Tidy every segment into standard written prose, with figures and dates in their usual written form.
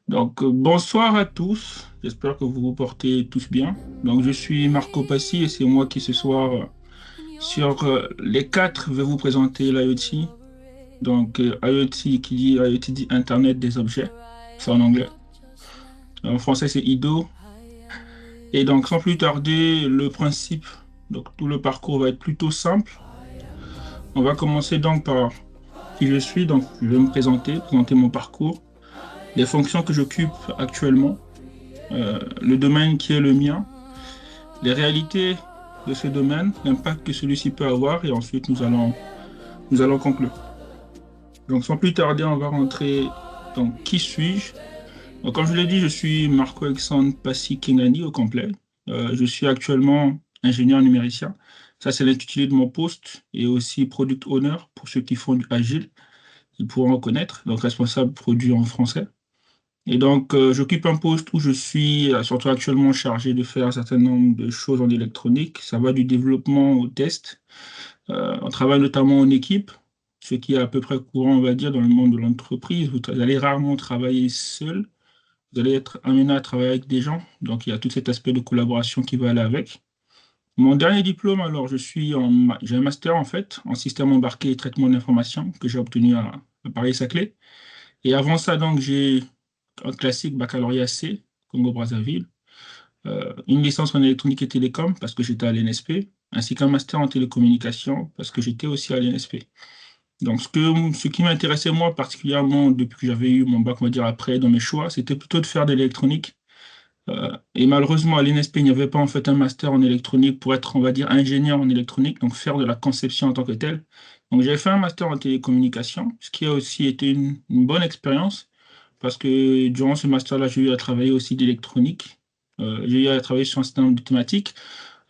Bonsoir à tous. J'espère que vous vous portez tous bien. Je suis Marco Passy et c'est moi qui ce soir, sur les quatre, vais vous présenter l'IoT. IoT qui dit IoT dit Internet des objets. C'est en anglais. En français, c'est IDO. Et donc, sans plus tarder, le principe, tout le parcours va être plutôt simple. On va commencer donc par qui je suis. Donc, je vais me présenter mon parcours, les fonctions que j'occupe actuellement, le domaine qui est le mien, les réalités de ce domaine, l'impact que celui-ci peut avoir, et ensuite nous allons conclure. Sans plus tarder, on va rentrer dans qui suis-je. Comme je l'ai dit, je suis Marco-Alexandre Passy Kingani au complet. Je suis actuellement ingénieur numéricien. Ça, c'est l'intitulé de mon poste et aussi product owner pour ceux qui font du agile. Ils pourront reconnaître, donc responsable produit en français. J'occupe un poste où je suis surtout actuellement chargé de faire un certain nombre de choses en électronique. Ça va du développement au test. On travaille notamment en équipe, ce qui est à peu près courant, on va dire, dans le monde de l'entreprise. Vous allez rarement travailler seul. Vous allez être amené à travailler avec des gens. Donc, il y a tout cet aspect de collaboration qui va aller avec. Mon dernier diplôme, alors, j'ai un master, en fait, en système embarqué et traitement d'information que j'ai obtenu à Paris-Saclay. Et avant ça, donc, j'ai un classique baccalauréat C, Congo-Brazzaville, une licence en électronique et télécom parce que j'étais à l'ENSP, ainsi qu'un master en télécommunication parce que j'étais aussi à l'ENSP. Ce qui m'intéressait moi particulièrement depuis que j'avais eu mon bac, on va dire après, dans mes choix, c'était plutôt de faire de l'électronique. Et malheureusement, à l'INSP, il n'y avait pas en fait un master en électronique pour être, on va dire, ingénieur en électronique, donc faire de la conception en tant que tel. Donc j'ai fait un master en télécommunication, ce qui a aussi été une bonne expérience, parce que durant ce master-là, j'ai eu à travailler aussi d'électronique. J'ai eu à travailler sur un certain nombre de thématiques,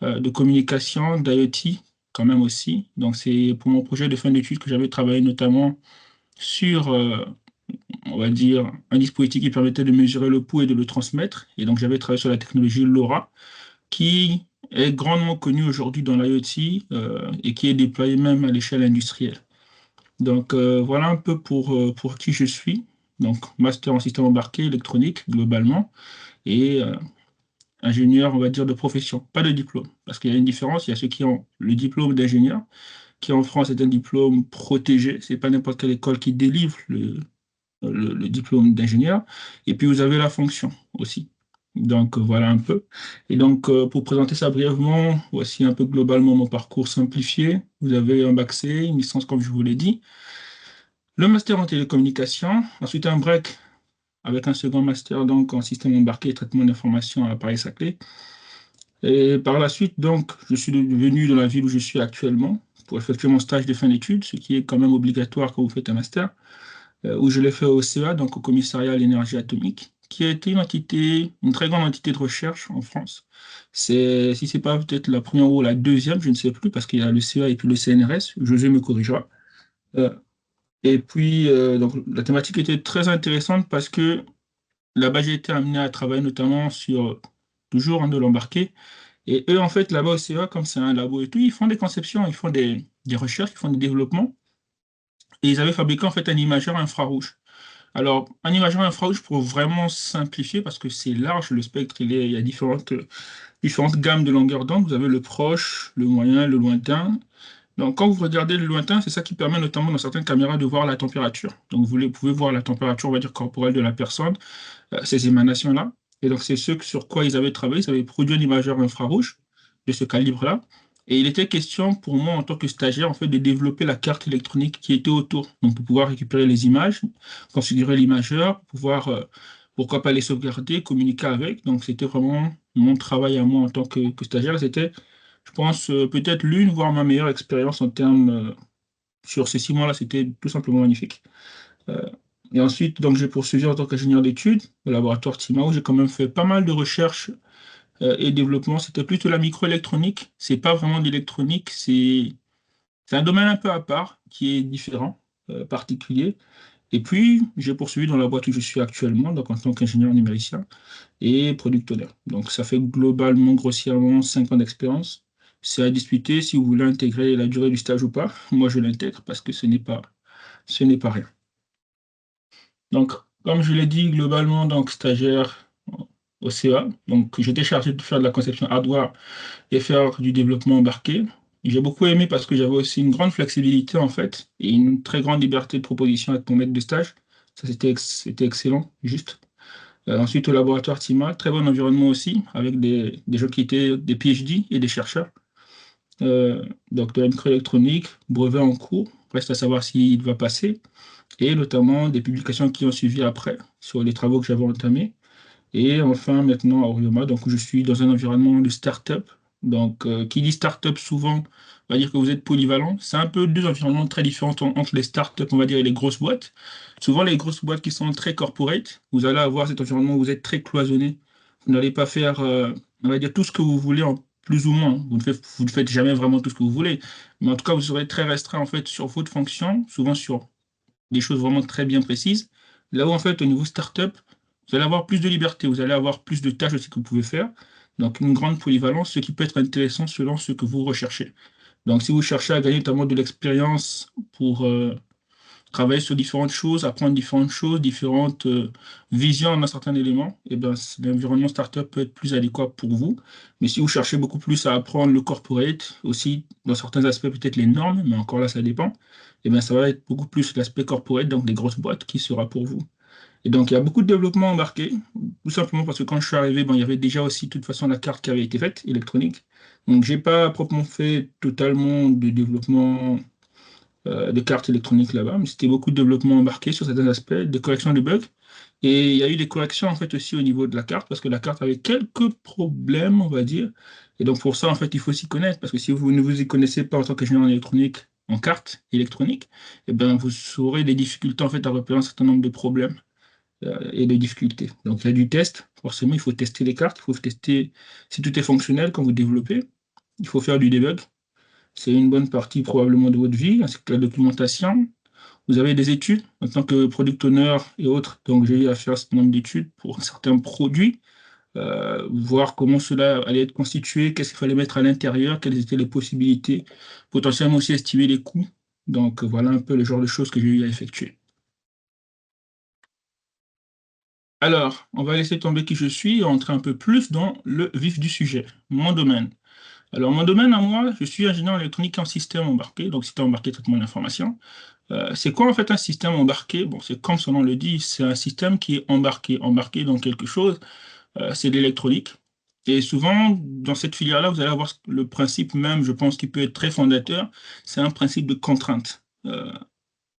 de communication, d'IoT quand même aussi. Donc c'est pour mon projet de fin d'études que j'avais travaillé notamment sur on va dire, un dispositif qui permettait de mesurer le pouls et de le transmettre. Et donc, j'avais travaillé sur la technologie LoRa, qui est grandement connue aujourd'hui dans l'IoT et qui est déployée même à l'échelle industrielle. Voilà un peu pour qui je suis. Donc, master en système embarqué électronique, globalement, et ingénieur, on va dire, de profession, pas de diplôme. Parce qu'il y a une différence, il y a ceux qui ont le diplôme d'ingénieur, qui en France est un diplôme protégé. C'est pas n'importe quelle école qui délivre le diplôme d'ingénieur. Et puis, vous avez la fonction aussi. Voilà un peu. Pour présenter ça brièvement, voici un peu globalement mon parcours simplifié. Vous avez un bac C, une licence, comme je vous l'ai dit, le master en télécommunication, ensuite un break avec un second master donc en système embarqué et traitement d'information à Paris-Saclay. Et par la suite, donc, je suis venu dans la ville où je suis actuellement pour effectuer mon stage de fin d'études, ce qui est quand même obligatoire quand vous faites un master, où je l'ai fait au CEA, donc au Commissariat à l'énergie atomique, qui a été une très grande entité de recherche en France. Si c'est pas peut-être la première ou la deuxième, je ne sais plus, parce qu'il y a le CEA et puis le CNRS, José me corrigera. Euh, la thématique était très intéressante parce que là-bas, j'ai été amené à travailler notamment sur toujours de l'embarqué. Et eux, en fait, là-bas au CEA, comme c'est un labo et tout, ils font des conceptions, ils font des recherches, ils font des développements. Et ils avaient fabriqué en fait un imageur infrarouge. Alors, un imageur infrarouge, pour vraiment simplifier, parce que c'est large, le spectre, il y a différentes gammes de longueur d'onde. Vous avez le proche, le moyen, le lointain. Donc, quand vous regardez le lointain, c'est ça qui permet notamment dans certaines caméras de voir la température. Donc, pouvez voir la température, on va dire, corporelle de la personne, ces émanations-là. Et donc, c'est ce sur quoi ils avaient travaillé. Ils avaient produit un imageur infrarouge de ce calibre-là. Et il était question pour moi, en tant que stagiaire, en fait, de développer la carte électronique qui était autour. Donc, pour pouvoir récupérer les images, configurer l'imageur, pouvoir, pourquoi pas les sauvegarder, communiquer avec. Donc, c'était vraiment mon travail à moi en tant que stagiaire. C'était, je pense, peut-être l'une, voire ma meilleure expérience en termes, sur ces 6 mois-là, c'était tout simplement magnifique. Euh, et ensuite, donc, j'ai poursuivi en tant qu'ingénieur d'études au laboratoire TIMA, où j'ai quand même fait pas mal de recherches et développement. C'était plutôt la microélectronique. C'est pas vraiment d'électronique, c'est un domaine un peu à part, qui est différent, particulier. Et puis, j'ai poursuivi dans la boîte où je suis actuellement, donc en tant qu'ingénieur numéricien et product owner. Donc, ça fait globalement, grossièrement, 5 ans d'expérience. C'est à discuter si vous voulez intégrer la durée du stage ou pas. Moi, je l'intègre parce que ce n'est pas rien. Donc, Comme je l'ai dit, globalement, donc stagiaire au CA, donc j'étais chargé de faire de la conception hardware et faire du développement embarqué. J'ai beaucoup aimé parce que j'avais aussi une grande flexibilité en fait et une très grande liberté de proposition avec mon maître de stage. Ça, c'était excellent, juste. Ensuite, au laboratoire TIMA, très bon environnement aussi, avec des gens qui étaient des PhD et des chercheurs. Donc de la microélectronique, brevet en cours, reste à savoir s'il va passer, et notamment des publications qui ont suivi après sur les travaux que j'avais entamés. Et enfin, maintenant à Orioma, donc je suis dans un environnement de start-up. Donc, qui dit start-up souvent va dire que vous êtes polyvalent. C'est un peu deux environnements très différents entre les start-up, on va dire, et les grosses boîtes. Souvent, les grosses boîtes qui sont très corporate, vous allez avoir cet environnement où vous êtes très cloisonné. Vous n'allez pas faire, on va dire, tout ce que vous voulez en plus ou moins. Vous ne faites jamais vraiment tout ce que vous voulez. Mais en tout cas, vous serez très restreint en fait sur votre fonction, souvent sur des choses vraiment très bien précises. Là où, en fait, au niveau startup, vous allez avoir plus de liberté, vous allez avoir plus de tâches aussi que vous pouvez faire. Donc, une grande polyvalence, ce qui peut être intéressant selon ce que vous recherchez. Donc, si vous cherchez à gagner notamment de l'expérience pour travailler sur différentes choses, apprendre différentes choses, différentes visions d'un certain élément, et ben, l'environnement startup peut être plus adéquat pour vous. Mais si vous cherchez beaucoup plus à apprendre le corporate, aussi dans certains aspects peut-être les normes, mais encore là ça dépend, et ben, ça va être beaucoup plus l'aspect corporate, donc des grosses boîtes, qui sera pour vous. Et donc il y a beaucoup de développement embarqué, tout simplement parce que quand je suis arrivé, bon, il y avait déjà aussi de toute façon la carte qui avait été faite, électronique. Donc j'ai pas proprement fait totalement de développement de cartes électroniques là-bas, mais c'était beaucoup de développement embarqué sur certains aspects, de correction de bugs. Et il y a eu des corrections en fait aussi au niveau de la carte, parce que la carte avait quelques problèmes, on va dire. Et donc pour ça, en fait, il faut s'y connaître, parce que si vous ne vous y connaissez pas en tant qu'ingénieur en électronique, en carte électronique, eh bien, vous aurez des difficultés en fait à repérer un certain nombre de problèmes et de difficultés. Donc il y a du test, forcément, il faut tester les cartes, il faut tester si tout est fonctionnel quand vous développez, il faut faire du debug. C'est une bonne partie probablement de votre vie, ainsi que la documentation. Vous avez des études en tant que product owner et autres. Donc, j'ai eu à faire un certain nombre d'études pour certains produits, voir comment cela allait être constitué, qu'est-ce qu'il fallait mettre à l'intérieur, quelles étaient les possibilités, potentiellement aussi estimer les coûts. Donc, voilà un peu le genre de choses que j'ai eu à effectuer. Alors, on va laisser tomber qui je suis et entrer un peu plus dans le vif du sujet, mon domaine. Alors, mon domaine à moi, je suis ingénieur électronique en système embarqué, donc système embarqué traitement d'information. C'est quoi en fait un système embarqué? Bon, c'est comme son nom le dit, c'est un système qui est embarqué, embarqué dans quelque chose, c'est de l'électronique. Et souvent, dans cette filière-là, vous allez avoir le principe même, je pense, qui peut être très fondateur, c'est un principe de contrainte.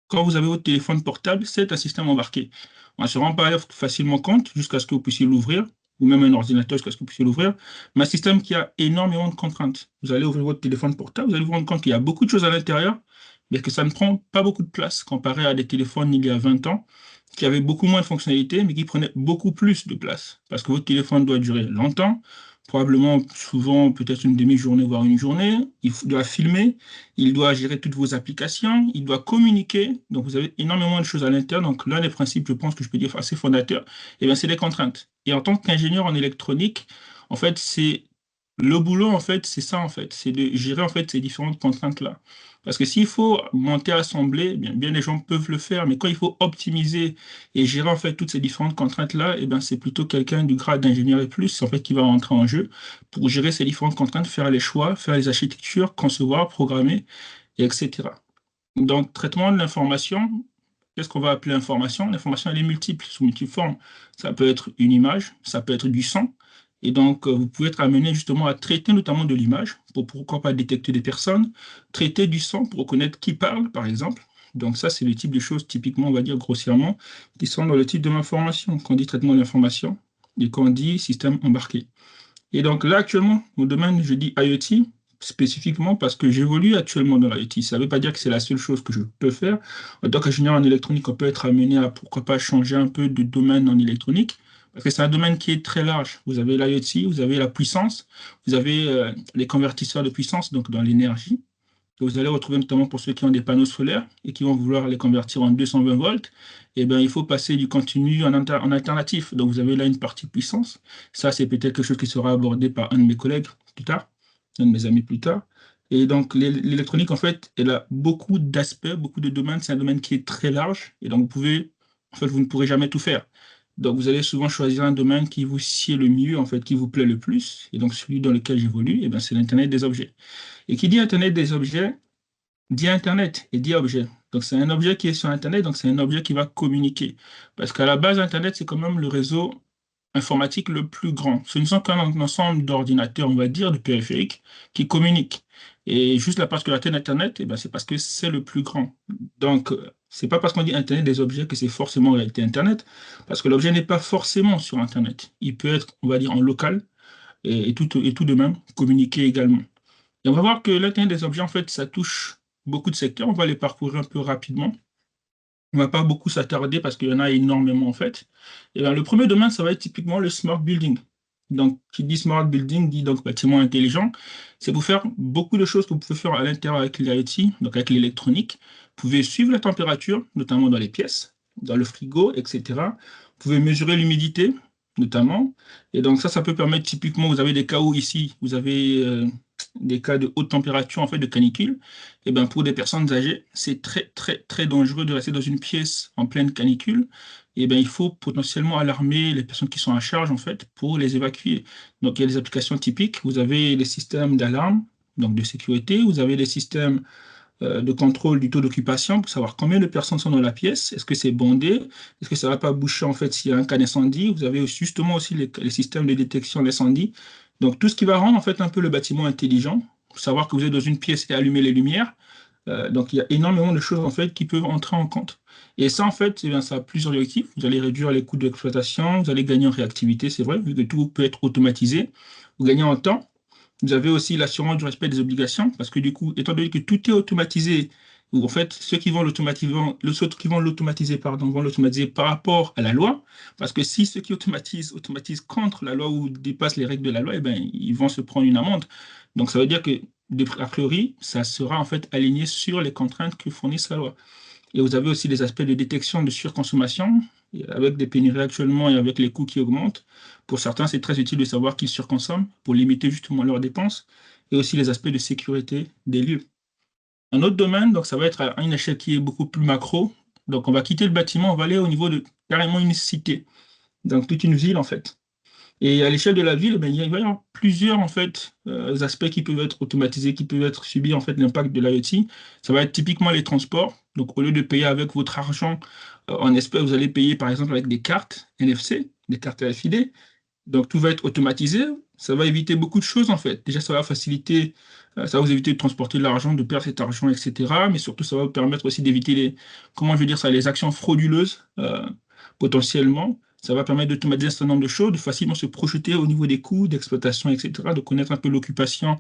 Quand vous avez votre téléphone portable, c'est un système embarqué. On ne se rend pas facilement compte jusqu'à ce que vous puissiez l'ouvrir, ou même un ordinateur jusqu'à ce que vous puissiez l'ouvrir, mais un système qui a énormément de contraintes. Vous allez ouvrir votre téléphone portable, vous allez vous rendre compte qu'il y a beaucoup de choses à l'intérieur, mais que ça ne prend pas beaucoup de place comparé à des téléphones il y a 20 ans, qui avaient beaucoup moins de fonctionnalités, mais qui prenaient beaucoup plus de place. Parce que votre téléphone doit durer longtemps, probablement souvent peut-être une demi-journée, voire une journée. Il doit filmer, il doit gérer toutes vos applications, il doit communiquer. Donc, vous avez énormément de choses à l'intérieur. Donc, l'un des principes, je pense que je peux dire assez fondateur, eh bien, c'est les contraintes. Et en tant qu'ingénieur en électronique, en fait, c'est le boulot, en fait, c'est ça, en fait. C'est de gérer, en fait, ces différentes contraintes-là. Parce que s'il faut monter, assembler, eh bien des gens peuvent le faire, mais quand il faut optimiser et gérer, en fait, toutes ces différentes contraintes-là, eh bien, c'est plutôt quelqu'un du grade d'ingénieur et plus, en fait, qui va rentrer en jeu pour gérer ces différentes contraintes, faire les choix, faire les architectures, concevoir, programmer, et etc. Donc, traitement de l'information, qu'est-ce qu'on va appeler information? L'information, elle est multiple, sous multiforme. Ça peut être une image, ça peut être du son. Et donc, vous pouvez être amené justement à traiter notamment de l'image, pour pourquoi pas détecter des personnes, traiter du son pour reconnaître qui parle, par exemple. Donc, ça, c'est le type de choses, typiquement, on va dire grossièrement, qui sont dans le type de l'information. Quand on dit traitement de l'information et quand on dit système embarqué. Et donc là, actuellement, mon domaine, je dis IoT, spécifiquement parce que j'évolue actuellement dans l'IoT. Ça ne veut pas dire que c'est la seule chose que je peux faire. En tant qu'ingénieur en électronique, on peut être amené à, pourquoi pas, changer un peu de domaine en électronique, parce que c'est un domaine qui est très large. Vous avez l'IoT, vous avez la puissance, vous avez les convertisseurs de puissance, donc dans l'énergie, que vous allez retrouver notamment pour ceux qui ont des panneaux solaires et qui vont vouloir les convertir en 220 volts, eh bien, il faut passer du continu en alternatif. Donc, vous avez là une partie puissance. Ça, c'est peut-être quelque chose qui sera abordé par un de mes collègues plus tard, un de mes amis plus tard. Et donc, l'électronique, en fait, elle a beaucoup d'aspects, beaucoup de domaines. C'est un domaine qui est très large. Et donc, vous pouvez en fait, vous ne pourrez jamais tout faire. Donc, vous allez souvent choisir un domaine qui vous sied le mieux, en fait, qui vous plaît le plus. Et donc, celui dans lequel j'évolue, eh ben, c'est l'Internet des objets. Et qui dit Internet des objets, dit Internet et dit objet. Donc, c'est un objet qui est sur Internet, donc c'est un objet qui va communiquer. Parce qu'à la base, Internet, c'est quand même le réseau informatique le plus grand. Ce ne sont qu'un ensemble d'ordinateurs, on va dire, de périphériques, qui communiquent. Et juste la particularité d'Internet, eh ben, c'est parce que c'est le plus grand. Donc, c'est pas parce qu'on dit Internet des objets que c'est forcément en réalité Internet, parce que l'objet n'est pas forcément sur Internet. Il peut être, on va dire, en local et tout de même communiquer également. Et on va voir que l'Internet des objets, en fait, ça touche beaucoup de secteurs. On va les parcourir un peu rapidement. On va pas beaucoup s'attarder parce qu'il y en a énormément, en fait. Et bien, le premier domaine, ça va être typiquement le smart building. Donc, qui dit smart building dit donc bâtiment intelligent. C'est pour faire beaucoup de choses que vous pouvez faire à l'intérieur avec l'IoT, donc avec l'électronique. Vous pouvez suivre la température, notamment dans les pièces, dans le frigo, etc. Vous pouvez mesurer l'humidité, notamment. Et donc, ça peut permettre typiquement, vous avez des cas où ici, vous avez des cas de haute température, en fait, de canicule. Et ben pour des personnes âgées, c'est très, très, très dangereux de rester dans une pièce en pleine canicule. Et ben il faut potentiellement alarmer les personnes qui sont à charge, en fait, pour les évacuer. Donc, il y a des applications typiques. Vous avez les systèmes d'alarme, donc de sécurité. Vous avez les systèmes de contrôle du taux d'occupation pour savoir combien de personnes sont dans la pièce. Est-ce que c'est bondé? Est-ce que ça ne va pas boucher, en fait, s'il y a un cas d'incendie? Vous avez justement aussi les systèmes de détection d'incendie. Donc, tout ce qui va rendre, en fait, un peu le bâtiment intelligent, pour savoir que vous êtes dans une pièce et allumer les lumières. Donc, il y a énormément de choses, en fait, qui peuvent entrer en compte. Et ça, en fait, eh bien, ça a plusieurs objectifs. Vous allez réduire les coûts d'exploitation, vous allez gagner en réactivité, c'est vrai, vu que tout peut être automatisé. Vous gagnez en temps. Vous avez aussi l'assurance du respect des obligations, parce que du coup, étant donné que tout est automatisé, ou en fait, ceux qui vont l'automatiser, pardon, vont l'automatiser par rapport à la loi, parce que si ceux qui automatisent contre la loi ou dépassent les règles de la loi, eh ben, ils vont se prendre une amende. Donc, ça veut dire que, a priori, ça sera en fait aligné sur les contraintes que fournit la loi. Et vous avez aussi des aspects de détection de surconsommation, et avec des pénuries actuellement et avec les coûts qui augmentent. Pour certains, c'est très utile de savoir qu'ils surconsomment pour limiter justement leurs dépenses, et aussi les aspects de sécurité des lieux. Un autre domaine, donc ça va être à une échelle qui est beaucoup plus macro. Donc on va quitter le bâtiment, on va aller au niveau de carrément une cité, donc toute une ville en fait. Et à l'échelle de la ville, ben, il va y avoir plusieurs en fait, aspects qui peuvent être automatisés, qui peuvent être subir en fait l'impact de l'IoT. Ça va être typiquement les transports. Donc au lieu de payer avec votre argent en espèces, vous allez payer par exemple avec des cartes NFC, des cartes RFID. Donc tout va être automatisé. Ça va éviter beaucoup de choses en fait. Déjà, ça va faciliter, ça va vous éviter de transporter de l'argent, de perdre cet argent, etc. Mais surtout, ça va vous permettre aussi d'éviter comment je veux dire ça, les actions frauduleuses potentiellement. Ça va permettre d'automatiser un certain nombre de choses, de facilement se projeter au niveau des coûts d'exploitation, etc., de connaître un peu l'occupation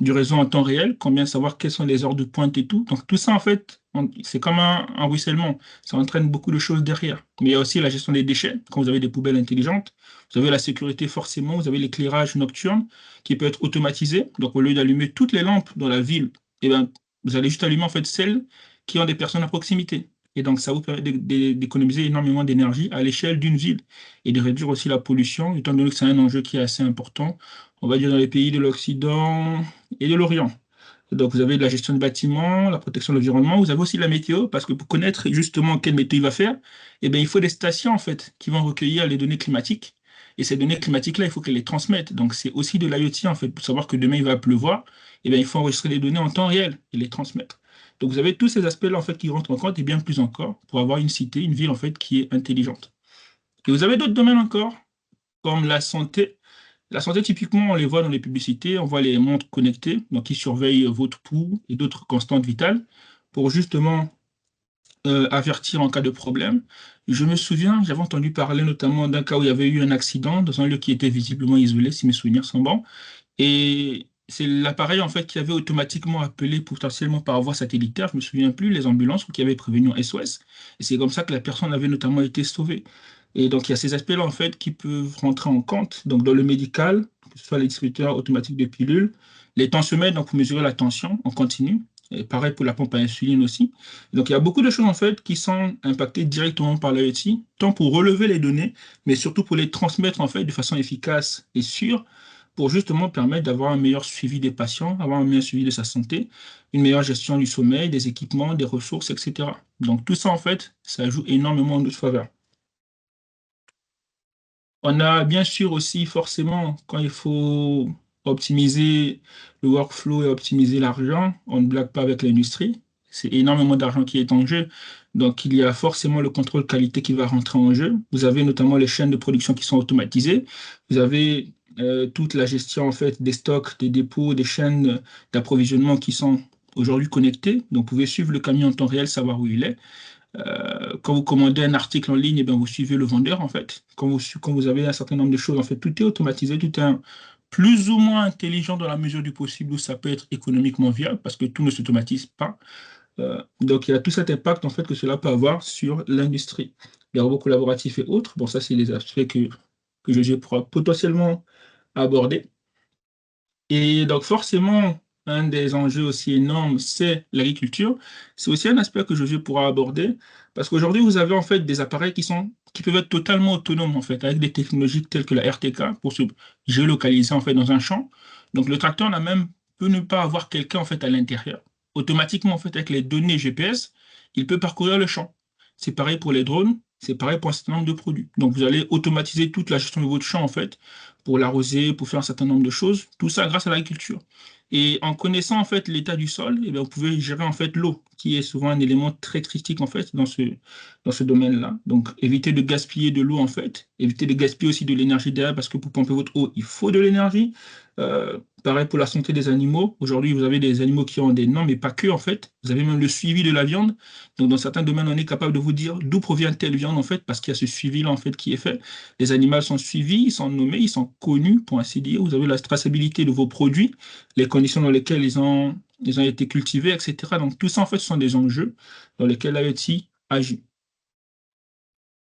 du réseau en temps réel, combien savoir quelles sont les heures de pointe et tout. Donc tout ça, en fait, c'est comme un ruissellement. Ça entraîne beaucoup de choses derrière. Mais il y a aussi la gestion des déchets. Quand vous avez des poubelles intelligentes, vous avez la sécurité forcément, vous avez l'éclairage nocturne qui peut être automatisé. Donc au lieu d'allumer toutes les lampes dans la ville, eh ben, vous allez juste allumer en fait celles qui ont des personnes à proximité. Et donc, ça vous permet d'économiser énormément d'énergie à l'échelle d'une ville et de réduire aussi la pollution, étant donné que c'est un enjeu qui est assez important, on va dire dans les pays de l'Occident et de l'Orient. Donc, vous avez de la gestion de bâtiments, la protection de l'environnement, vous avez aussi la météo, parce que pour connaître justement quelle météo il va faire, eh bien, il faut des stations en fait qui vont recueillir les données climatiques. Et ces données climatiques-là, il faut qu'elles les transmettent. Donc, c'est aussi de l'IoT en fait. Pour savoir que demain il va pleuvoir, eh bien, il faut enregistrer les données en temps réel et les transmettre. Donc, vous avez tous ces aspects-là en fait qui rentrent en compte et bien plus encore pour avoir une cité, une ville en fait qui est intelligente. Et vous avez d'autres domaines encore, comme la santé. La santé, typiquement, on les voit dans les publicités, on voit les montres connectées, donc qui surveillent votre pouls et d'autres constantes vitales pour justement avertir en cas de problème. Je me souviens, j'avais entendu parler notamment d'un cas où il y avait eu un accident dans un lieu qui était visiblement isolé, si mes souvenirs sont bons. Et c'est l'appareil en fait qui avait automatiquement appelé potentiellement par voie satellitaire, je me souviens plus, les ambulances ou qui avait prévenu en SOS. Et c'est comme ça que la personne avait notamment été sauvée. Et donc il y a ces aspects-là en fait qui peuvent rentrer en compte. Donc dans le médical, que ce soit les distributeurs automatiques de pilules, les tensiomètres, donc pour mesurer la tension en continu. Et pareil pour la pompe à insuline aussi. Donc il y a beaucoup de choses en fait qui sont impactées directement par l'IoT, tant pour relever les données, mais surtout pour les transmettre en fait de façon efficace et sûre pour justement permettre d'avoir un meilleur suivi des patients, avoir un meilleur suivi de sa santé, une meilleure gestion du sommeil, des équipements, des ressources, etc. Donc tout ça, en fait, ça joue énormément en notre faveur. On a bien sûr aussi forcément, quand il faut optimiser le workflow et optimiser l'argent, on ne blague pas avec l'industrie. C'est énormément d'argent qui est en jeu. Donc, il y a forcément le contrôle qualité qui va rentrer en jeu. Vous avez notamment les chaînes de production qui sont automatisées. Vous avez toute la gestion en fait des stocks, des dépôts, des chaînes d'approvisionnement qui sont aujourd'hui connectées. Donc, vous pouvez suivre le camion en temps réel, savoir où il est. Quand vous commandez un article en ligne, eh bien, vous suivez le vendeur, en fait. Quand vous avez un certain nombre de choses, en fait, tout est automatisé, tout est plus ou moins intelligent dans la mesure du possible où ça peut être économiquement viable parce que tout ne s'automatise pas. Donc, il y a tout cet impact, en fait, que cela peut avoir sur l'industrie. Les robots collaboratifs et autres, bon, ça, c'est les aspects que je pourrais potentiellement aborder. Et donc forcément, un des enjeux aussi énormes, c'est l'agriculture. C'est aussi un aspect que je pourra aborder parce qu'aujourd'hui, vous avez en fait des appareils qui peuvent être totalement autonomes en fait, avec des technologies telles que la RTK pour se géolocaliser en fait dans un champ. Donc le tracteur n'a même peut ne pas avoir quelqu'un en fait à l'intérieur. Automatiquement en fait avec les données GPS, il peut parcourir le champ. C'est pareil pour les drones, c'est pareil pour un certain nombre de produits. Donc vous allez automatiser toute la gestion de votre champ en fait pour l'arroser, pour faire un certain nombre de choses. Tout ça grâce à l'agriculture. Et en connaissant en fait l'état du sol, eh bien, vous pouvez gérer en fait l'eau, qui est souvent un élément très critique en fait dans ce domaine-là. Donc éviter de gaspiller de l'eau en fait, éviter de gaspiller aussi de l'énergie derrière parce que pour pomper votre eau, il faut de l'énergie. Pareil pour la santé des animaux. Aujourd'hui, vous avez des animaux qui ont des noms, mais pas que en fait. Vous avez même le suivi de la viande. Donc dans certains domaines, on est capable de vous dire d'où provient telle viande en fait, parce qu'il y a ce suivi-là en fait qui est fait. Les animaux sont suivis, ils sont nommés, ils sont connus, pour ainsi dire. Vous avez la traçabilité de vos produits, les conditions dans lesquelles ils ont été cultivés, etc. Donc, tout ça, en fait, ce sont des enjeux dans lesquels l'IoT agit.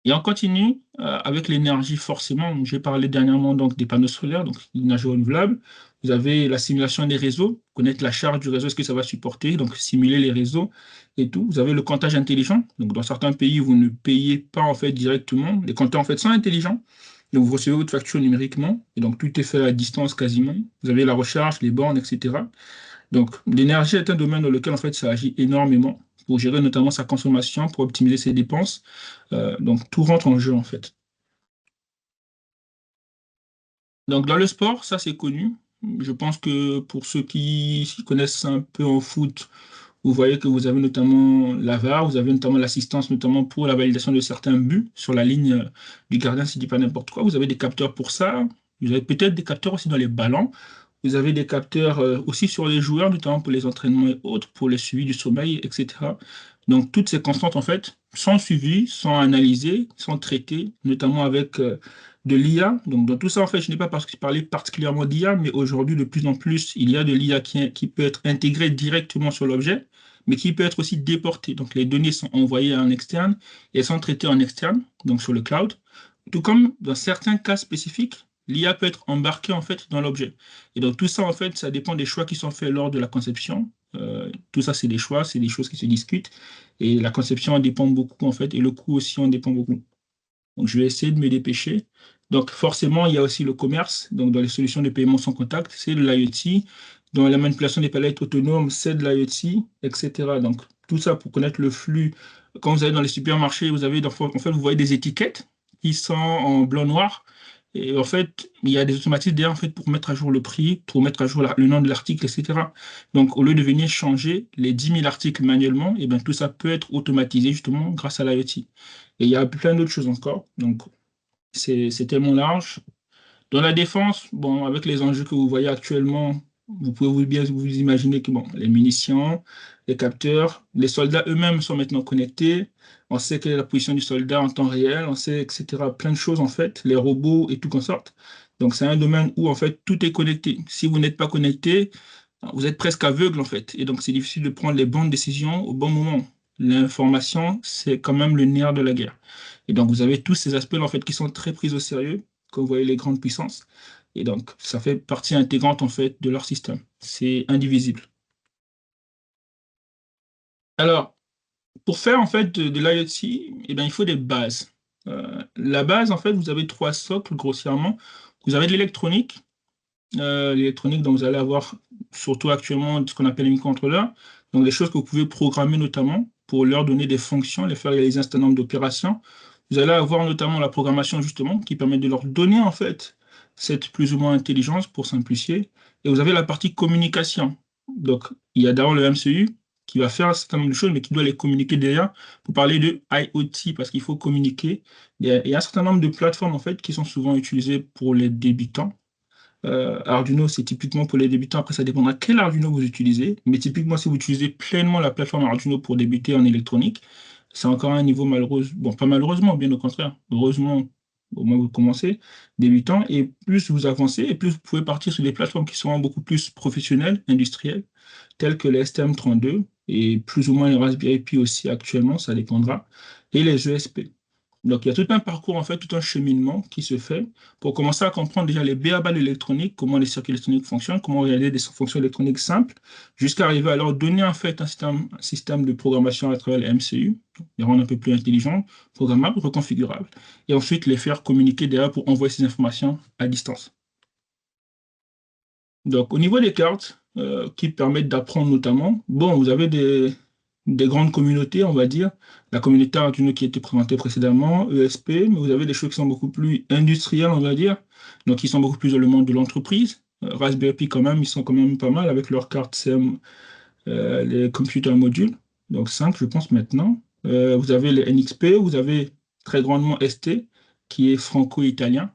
Et on continue avec l'énergie, forcément. J'ai parlé dernièrement donc, des panneaux solaires, donc l'énergie renouvelable. Vous avez la simulation des réseaux, connaître la charge du réseau, est-ce que ça va supporter, donc simuler les réseaux et tout. Vous avez le comptage intelligent. Donc, dans certains pays, vous ne payez pas en fait directement. Les compteurs en fait sont intelligents. Donc, vous recevez votre facture numériquement et donc tout est fait à distance quasiment. Vous avez la recharge, les bornes, etc. Donc, l'énergie est un domaine dans lequel en fait ça agit énormément pour gérer notamment sa consommation, pour optimiser ses dépenses. Donc, tout rentre en jeu en fait. Donc, dans le sport, ça c'est connu. Je pense que pour ceux qui s'y connaissent un peu en foot, vous voyez que vous avez notamment la VAR, vous avez notamment l'assistance, notamment pour la validation de certains buts sur la ligne du gardien, si je dis pas n'importe quoi. Vous avez des capteurs pour ça. Vous avez peut-être des capteurs aussi dans les ballons. Vous avez des capteurs aussi sur les joueurs, notamment pour les entraînements et autres, pour le suivi du sommeil, etc. Donc, toutes ces constantes, en fait, sont suivies, sont analysées, sont traitées, notamment avec de l'IA. Donc, dans tout ça, en fait, je n'ai pas parlé particulièrement d'IA, mais aujourd'hui, de plus en plus, il y a de l'IA qui peut être intégrée directement sur l'objet, mais qui peut être aussi déportée. Donc, les données sont envoyées en externe et elles sont traitées en externe, donc sur le cloud. Tout comme dans certains cas spécifiques, l'IA peut être embarquée en fait dans l'objet. Et donc tout ça en fait, ça dépend des choix qui sont faits lors de la conception. Tout ça, c'est des choix, c'est des choses qui se discutent. Et la conception en dépend beaucoup en fait, et le coût aussi en dépend beaucoup. Donc je vais essayer de me dépêcher. Donc forcément, il y a aussi le commerce. Donc dans les solutions de paiement sans contact, c'est de l'IoT. Dans la manipulation des palettes autonomes, c'est de l'IoT, etc. Donc tout ça pour connaître le flux. Quand vous allez dans les supermarchés, vous avez en fait, vous voyez des étiquettes qui sont en blanc-noir. Et en fait, il y a des automatismes derrière en fait, pour mettre à jour le prix, pour mettre à jour le nom de l'article, etc. Donc, au lieu de venir changer les 10 000 articles manuellement, et bien, tout ça peut être automatisé justement grâce à l'IoT. Et il y a plein d'autres choses encore. Donc, c'est tellement large. Dans la défense, bon, avec les enjeux que vous voyez actuellement, vous pouvez bien vous imaginer que bon, les munitions, les capteurs, les soldats eux-mêmes sont maintenant connectés. On sait quelle est la position du soldat en temps réel, on sait, etc. Plein de choses en fait, les robots et tout qu'en sorte. Donc c'est un domaine où en fait tout est connecté. Si vous n'êtes pas connecté, vous êtes presque aveugle en fait. Et donc c'est difficile de prendre les bonnes décisions au bon moment. L'information, c'est quand même le nerf de la guerre. Et donc vous avez tous ces aspects en fait qui sont très pris au sérieux quand vous voyez les grandes puissances. Et donc, ça fait partie intégrante, en fait, de leur système. C'est indivisible. Alors, pour faire, en fait, de l'IoT, eh bien, il faut des bases. La base, en fait, vous avez trois socles, grossièrement. Vous avez de l'électronique. L'électronique, donc vous allez avoir, surtout actuellement, ce qu'on appelle les microcontrôleurs. Donc, des choses que vous pouvez programmer, notamment. pour leur donner des fonctions, les faire réaliser un certain nombre d'opérations. Vous allez avoir notamment la programmation, justement, qui permet de leur donner, en fait, cette plus ou moins intelligence pour simplifier. Et vous avez la partie communication. Donc, il y a d'abord le MCU qui va faire un certain nombre de choses, mais qui doit les communiquer derrière pour parler de IoT, parce qu'il faut communiquer. Il y a un certain nombre de plateformes, en fait, qui sont souvent utilisées pour les débutants. Arduino, c'est typiquement pour les débutants. Après, ça dépendra quel Arduino vous utilisez. Mais typiquement, si vous utilisez pleinement la plateforme Arduino pour débuter en électronique, c'est encore un niveau malheureux. Bon, pas malheureusement, bien au contraire. Heureusement, au moins vous commencez débutant. Et plus vous avancez, et plus vous pouvez partir sur des plateformes qui seront beaucoup plus professionnelles, industrielles, telles que les STM32 et plus ou moins les Raspberry Pi aussi actuellement, ça dépendra, et les ESP. Donc, il y a tout un parcours, en fait, tout un cheminement qui se fait pour commencer à comprendre déjà les b.a.-ba de l'électronique, comment les circuits électroniques fonctionnent, comment réaliser des fonctions électroniques simples, jusqu'à arriver à leur donner, en fait, un système de programmation à travers les MCU, les rendre un peu plus intelligents, programmables, reconfigurables, et ensuite les faire communiquer derrière pour envoyer ces informations à distance. Donc, au niveau des cartes, qui permettent d'apprendre notamment, bon, vous avez des grandes communautés, on va dire. La communauté Arduino qui a été présentée précédemment, ESP, mais vous avez des choses qui sont beaucoup plus industrielles, on va dire, donc qui sont beaucoup plus dans le monde de l'entreprise. Raspberry Pi, quand même, ils sont quand même pas mal avec leurs cartes CM, les computer modules, donc 5, je pense, maintenant. Vous avez les NXP, vous avez très grandement ST, qui est franco-italien.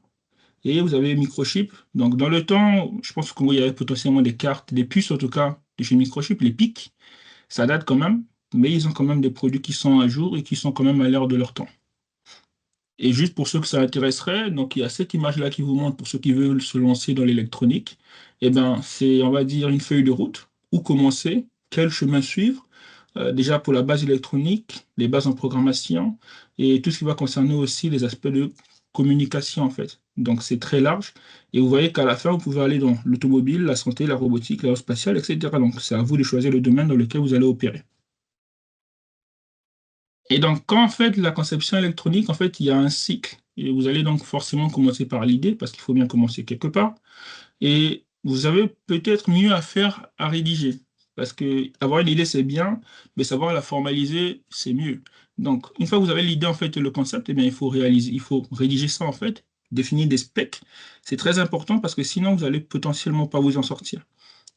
Et vous avez Microchip. Donc, dans le temps, je pense qu'il y avait potentiellement des cartes, des puces en tout cas, de chez Microchip, les PIC. Ça date quand même, mais ils ont quand même des produits qui sont à jour et qui sont quand même à l'heure de leur temps. Et juste pour ceux que ça intéresserait, donc il y a cette image-là qui vous montre pour ceux qui veulent se lancer dans l'électronique. Eh ben, c'est, on va dire, une feuille de route. Où commencer? Quel chemin suivre? Déjà pour la base électronique, les bases en programmation et tout ce qui va concerner aussi les aspects de communication en fait. Donc c'est très large et vous voyez qu'à la fin, vous pouvez aller dans l'automobile, la santé, la robotique, l'aérospatiale, etc. Donc c'est à vous de choisir le domaine dans lequel vous allez opérer. Et donc quand on fait la conception électronique, en fait, il y a un cycle. Et vous allez donc forcément commencer par l'idée, parce qu'il faut bien commencer quelque part. Et vous avez peut-être mieux à faire à rédiger. Parce que avoir une idée, c'est bien, mais savoir la formaliser, c'est mieux. Donc, une fois que vous avez l'idée, en fait, et le concept, eh bien, il faut rédiger ça, en fait, définir des specs. C'est très important parce que sinon, vous allez potentiellement pas vous en sortir.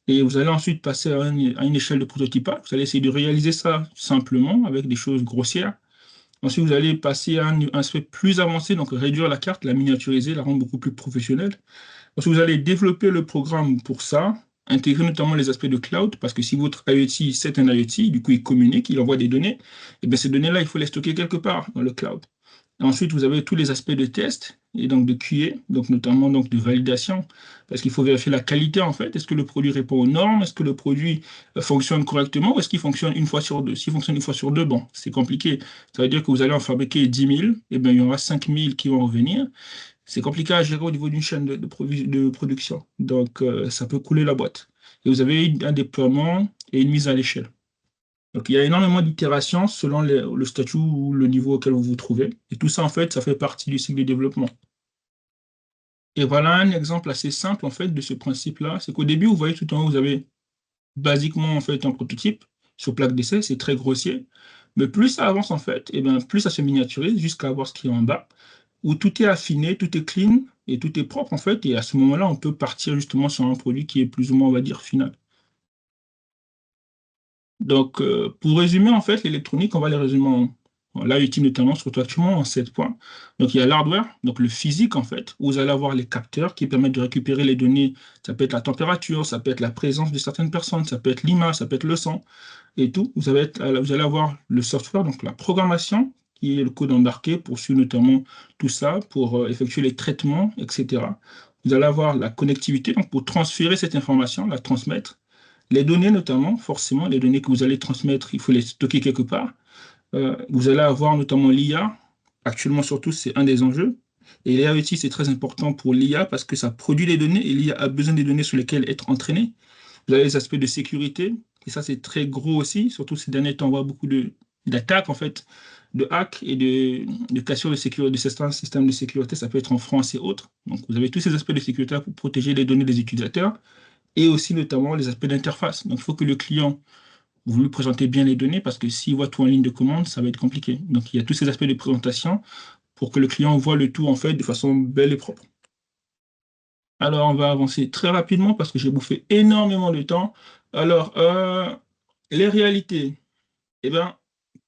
Et vous allez ensuite passer à une échelle de prototypage. Vous allez essayer de réaliser ça simplement avec des choses grossières. Ensuite, vous allez passer à un aspect plus avancé, donc réduire la carte, la miniaturiser, la rendre beaucoup plus professionnelle. Parce que vous allez développer le programme pour ça, intégrer notamment les aspects de cloud, parce que si votre IoT, c'est un IoT, du coup, il communique, il envoie des données, et bien ces données-là, il faut les stocker quelque part dans le cloud. Ensuite, vous avez tous les aspects de test et donc de QA, donc notamment donc de validation, parce qu'il faut vérifier la qualité en fait. Est-ce que le produit répond aux normes? Est-ce que le produit fonctionne correctement ou est-ce qu'il fonctionne une fois sur deux? S'il fonctionne une fois sur deux, bon, c'est compliqué. Ça veut dire que vous allez en fabriquer 10 000, et bien il y en aura 5 000 qui vont revenir. C'est compliqué à gérer au niveau d'une chaîne de production. Donc, ça peut couler la boîte. Et vous avez un déploiement et une mise à l'échelle. Donc, il y a énormément d'itérations selon le statut ou le niveau auquel vous vous trouvez. Et tout ça, en fait, ça fait partie du cycle de développement. Et voilà un exemple assez simple, en fait, de ce principe-là. C'est qu'au début, vous voyez tout en haut, vous avez basiquement, en fait, un prototype sur plaque d'essai. C'est très grossier. Mais plus ça avance, en fait, et bien, plus ça se miniaturise jusqu'à avoir ce qui est en bas, où tout est affiné, tout est clean et tout est propre, en fait. Et à ce moment-là, on peut partir justement sur un produit qui est plus ou moins, on va dire, final. Donc, pour résumer, en fait, l'électronique, on va les résumer en l'IoT notamment, surtout actuellement, en 7 points. Donc, il y a l'hardware, donc le physique, en fait, où vous allez avoir les capteurs qui permettent de récupérer les données. Ça peut être la température, ça peut être la présence de certaines personnes, ça peut être l'image, ça peut être le son et tout. Vous allez avoir le software, donc la programmation, qui est le code embarqué pour suivre notamment tout ça, pour effectuer les traitements, etc. Vous allez avoir la connectivité, donc pour transférer cette information, la transmettre. Les données, notamment, forcément, les données que vous allez transmettre, il faut les stocker quelque part. Vous allez avoir notamment l'IA. Actuellement, surtout, c'est un des enjeux. Et l'IA aussi, c'est très important pour l'IA parce que ça produit des données et l'IA a besoin des données sur lesquelles être entraînée. Vous avez les aspects de sécurité. Et ça, c'est très gros aussi. Surtout ces derniers temps, on voit beaucoup d'attaques, en fait, de hacks et de cassures de sécurité, de certains systèmes de sécurité. Ça peut être en France et autres. Donc, vous avez tous ces aspects de sécurité pour protéger les données des utilisateurs et aussi notamment les aspects d'interface. Donc, il faut que le client vous lui présentez bien les données parce que s'il voit tout en ligne de commande, ça va être compliqué. Donc, il y a tous ces aspects de présentation pour que le client voit le tout en fait de façon belle et propre. Alors, on va avancer très rapidement parce que j'ai bouffé énormément de temps. Alors, les réalités. Eh bien,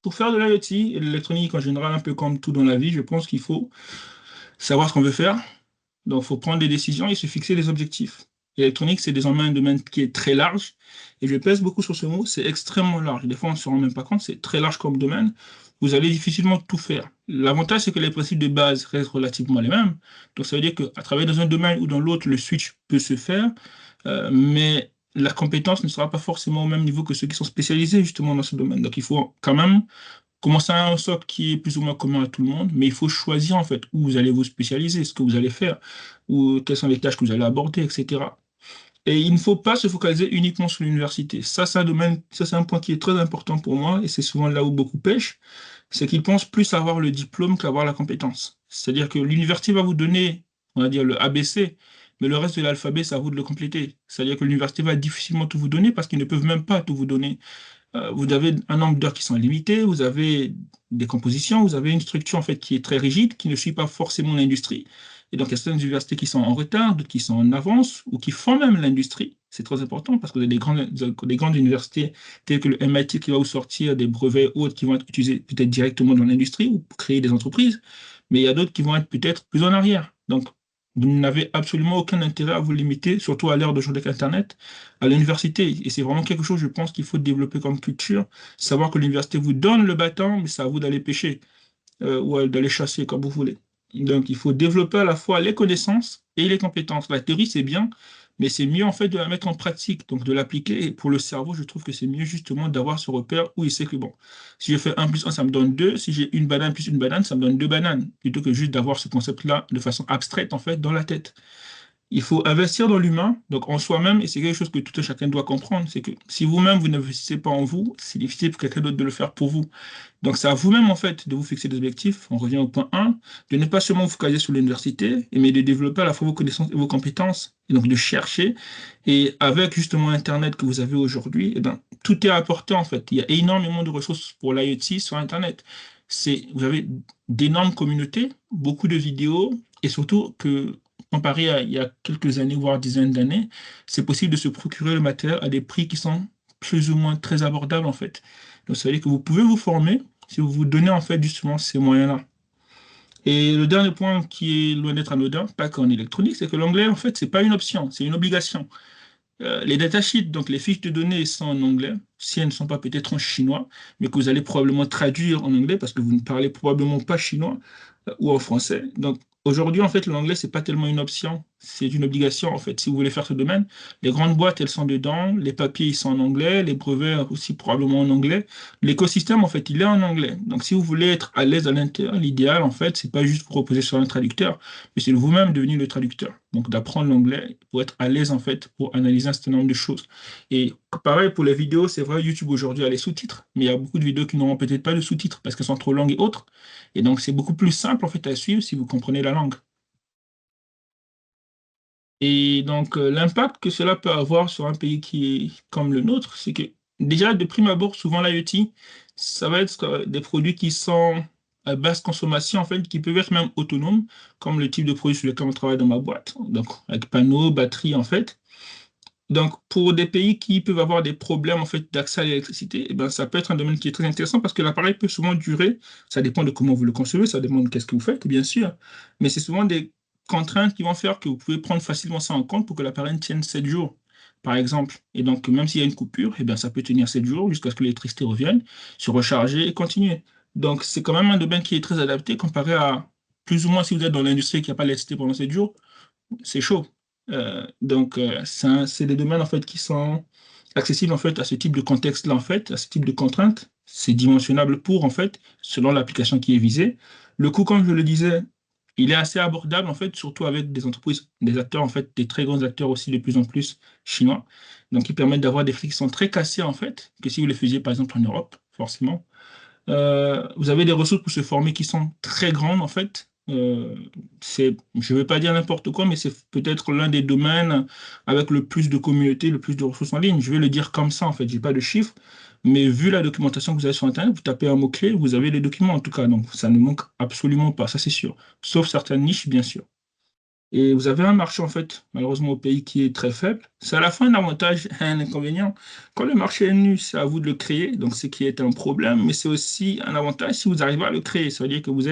pour faire de l'IoT et de l'électronique en général, un peu comme tout dans la vie, je pense qu'il faut savoir ce qu'on veut faire. Donc, il faut prendre des décisions et se fixer des objectifs. L'électronique, c'est désormais un domaine qui est très large. Et je pèse beaucoup sur ce mot, c'est extrêmement large. Des fois, on ne se rend même pas compte, c'est très large comme domaine. Vous allez difficilement tout faire. L'avantage, c'est que les principes de base restent relativement les mêmes. Donc, ça veut dire qu'à travailler dans un domaine ou dans l'autre, le switch peut se faire, mais la compétence ne sera pas forcément au même niveau que ceux qui sont spécialisés justement dans ce domaine. Donc, il faut quand même commencer à un socle qui est plus ou moins commun à tout le monde, mais il faut choisir en fait où vous allez vous spécialiser, ce que vous allez faire, ou quelles sont les tâches que vous allez aborder, etc. Et il ne faut pas se focaliser uniquement sur l'université. Ça, c'est un domaine, ça, c'est un point qui est très important pour moi, et c'est souvent là où beaucoup pêchent, c'est qu'ils pensent plus avoir le diplôme qu'avoir la compétence. C'est-à-dire que l'université va vous donner, on va dire, le ABC, mais le reste de l'alphabet, c'est à vous de le compléter. C'est-à-dire que l'université va difficilement tout vous donner parce qu'ils ne peuvent même pas tout vous donner. Vous avez un nombre d'heures qui sont limitées, vous avez des compositions, vous avez une structure en fait qui est très rigide, qui ne suit pas forcément l'industrie. Et donc, il y a certaines universités qui sont en retard, d'autres qui sont en avance, ou qui font même l'industrie. C'est très important parce que vous avez des grandes universités telles que le MIT qui va vous sortir des brevets autres qui vont être utilisés peut-être directement dans l'industrie ou pour créer des entreprises, mais il y a d'autres qui vont être peut-être plus en arrière. Donc, vous n'avez absolument aucun intérêt à vous limiter, surtout à l'ère d'aujourd'hui avec Internet, à l'université. Et c'est vraiment quelque chose, je pense, qu'il faut développer comme culture. Savoir que l'université vous donne le bâton, mais c'est à vous d'aller pêcher ou d'aller chasser, comme vous voulez. Donc, il faut développer à la fois les connaissances et les compétences. La théorie, c'est bien, mais c'est mieux en fait de la mettre en pratique, donc de l'appliquer. Et pour le cerveau, je trouve que c'est mieux justement d'avoir ce repère où il sait que bon, si je fais un plus un, ça me donne 2. Si j'ai une banane plus une banane, ça me donne 2 bananes, plutôt que juste d'avoir ce concept-là de façon abstraite en fait dans la tête. Il faut investir dans l'humain, donc en soi-même, et c'est quelque chose que tout un chacun doit comprendre, c'est que si vous-même, vous n'investissez pas en vous, c'est difficile pour quelqu'un d'autre de le faire pour vous. Donc c'est à vous-même, en fait, de vous fixer des objectifs. On revient au point un, de ne pas seulement vous focaliser sur l'université, mais de développer à la fois vos connaissances et vos compétences, et donc de chercher. Et avec justement Internet que vous avez aujourd'hui, eh ben, tout est apporté, en fait. Il y a énormément de ressources pour l'IoT sur Internet. Vous avez d'énormes communautés, beaucoup de vidéos, et surtout que comparé à il y a quelques années, voire dizaines d'années, c'est possible de se procurer le matériel à des prix qui sont plus ou moins très abordables en fait. Donc ça veut dire que vous pouvez vous former si vous vous donnez en fait justement ces moyens-là. Et le dernier point qui est loin d'être anodin, pas qu'en électronique, c'est que l'anglais en fait c'est pas une option, c'est une obligation. Les datasheets, donc les fiches de données sont en anglais, si elles ne sont pas peut-être en chinois, mais que vous allez probablement traduire en anglais parce que vous ne parlez probablement pas chinois ou en français. Donc aujourd'hui, en fait, l'anglais, c'est pas tellement une option, c'est une obligation, en fait, si vous voulez faire ce domaine. Les grandes boîtes, elles sont dedans, les papiers, ils sont en anglais, les brevets aussi probablement en anglais. L'écosystème, en fait, il est en anglais. Donc si vous voulez être à l'aise à l'intérieur, l'idéal, en fait, c'est pas juste vous reposer sur un traducteur, mais c'est vous-même devenir le traducteur. Donc d'apprendre l'anglais pour être à l'aise, en fait, pour analyser un certain nombre de choses. Et pareil pour les vidéos, c'est vrai, YouTube aujourd'hui a les sous-titres, mais il y a beaucoup de vidéos qui n'auront peut-être pas de sous-titres parce qu'elles sont trop longues et autres. Et donc, c'est beaucoup plus simple en fait à suivre si vous comprenez la langue. Et donc, l'impact que cela peut avoir sur un pays qui est comme le nôtre, c'est que déjà, de prime abord, souvent l'IoT, ça va être des produits qui sont à basse consommation, en fait, qui peuvent être même autonomes, comme le type de produit sur lequel on travaille dans ma boîte. Donc, avec panneaux, batterie, en fait. Donc, pour des pays qui peuvent avoir des problèmes en fait d'accès à l'électricité, eh ben, ça peut être un domaine qui est très intéressant parce que l'appareil peut souvent durer. Ça dépend de comment vous le concevez, ça dépend de qu'est-ce que vous faites, bien sûr. Mais c'est souvent des contraintes qui vont faire que vous pouvez prendre facilement ça en compte pour que l'appareil tienne 7 jours, par exemple. Et donc, même s'il y a une coupure, eh ben, ça peut tenir 7 jours jusqu'à ce que l'électricité revienne, se recharger et continuer. Donc, c'est quand même un domaine qui est très adapté comparé à plus ou moins si vous êtes dans l'industrie qui n'a pas l'électricité pendant 7 jours, c'est chaud. C'est des domaines en fait qui sont accessibles en fait à ce type de contexte-là en fait, à ce type de contraintes. C'est dimensionnable pour en fait, selon l'application qui est visée. Le coût, comme je le disais, il est assez abordable en fait, surtout avec des entreprises, des acteurs en fait, des très grands acteurs aussi de plus en plus chinois. Donc, qui permettent d'avoir des prix qui sont très cassés en fait, que si vous les faisiez par exemple en Europe, forcément. Vous avez des ressources pour se former qui sont très grandes en fait. Je ne vais pas dire n'importe quoi, mais c'est peut-être l'un des domaines avec le plus de communauté, le plus de ressources en ligne. Je vais le dire comme ça en fait. J'ai pas de chiffres, Mais vu la documentation que vous avez sur Internet, vous tapez un mot-clé, vous avez les documents en tout cas. Donc, ça ne manque absolument pas, ça c'est sûr. Sauf certaines niches, bien sûr. Et vous avez un marché, en fait, malheureusement, au pays qui est très faible. C'est à la fois un avantage et un inconvénient. Quand le marché est nu, c'est à vous de le créer, donc ce qui est un problème, mais c'est aussi un avantage si vous arrivez à le créer. Ça veut dire que vous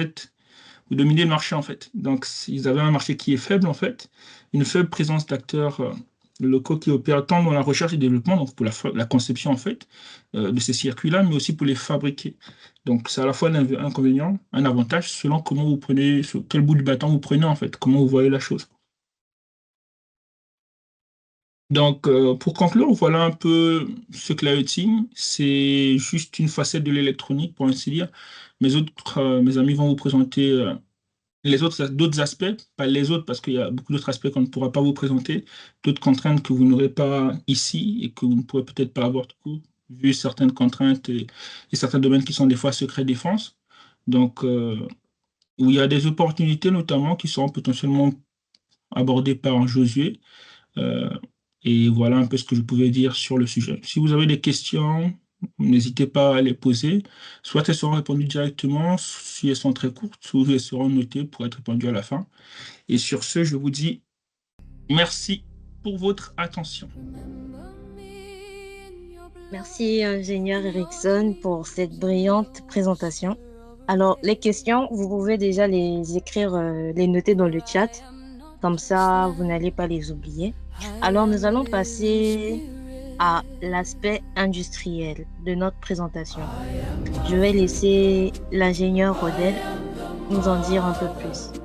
dominez le marché, en fait. Donc, si vous avez un marché qui est faible, en fait, une faible présence d'acteurs locaux qui opèrent tant dans la recherche et développement, donc pour la conception, en fait, de ces circuits-là, mais aussi pour les fabriquer. Donc, c'est à la fois un inconvénient, un avantage, selon comment vous prenez, sur quel bout du bâton vous prenez, en fait, comment vous voyez la chose. Donc, pour conclure, voilà un peu ce que l'IoT, c'est juste une facette de l'électronique, pour ainsi dire. Mes amis vont vous présenter d'autres aspects, pas les autres, parce qu'il y a beaucoup d'autres aspects qu'on ne pourra pas vous présenter, d'autres contraintes que vous n'aurez pas ici et que vous ne pourrez peut-être pas avoir tout court, vu certaines contraintes et certains domaines qui sont des fois secret défense. Donc, où il y a des opportunités notamment qui seront potentiellement abordées par Josué. Euh, et voilà un peu ce que je pouvais dire sur le sujet. Si vous avez des questions, n'hésitez pas à les poser. Soit elles seront répondues directement, si elles sont très courtes, soit elles seront notées pour être répondues à la fin. Et sur ce, je vous dis merci pour votre attention. Merci, ingénieur Erickson, pour cette brillante présentation. Alors, les questions, vous pouvez déjà les écrire, les noter dans le chat. Comme ça, vous n'allez pas les oublier. Alors, nous allons passer à l'aspect industriel de notre présentation. Je vais laisser l'ingénieur Rodel nous en dire un peu plus.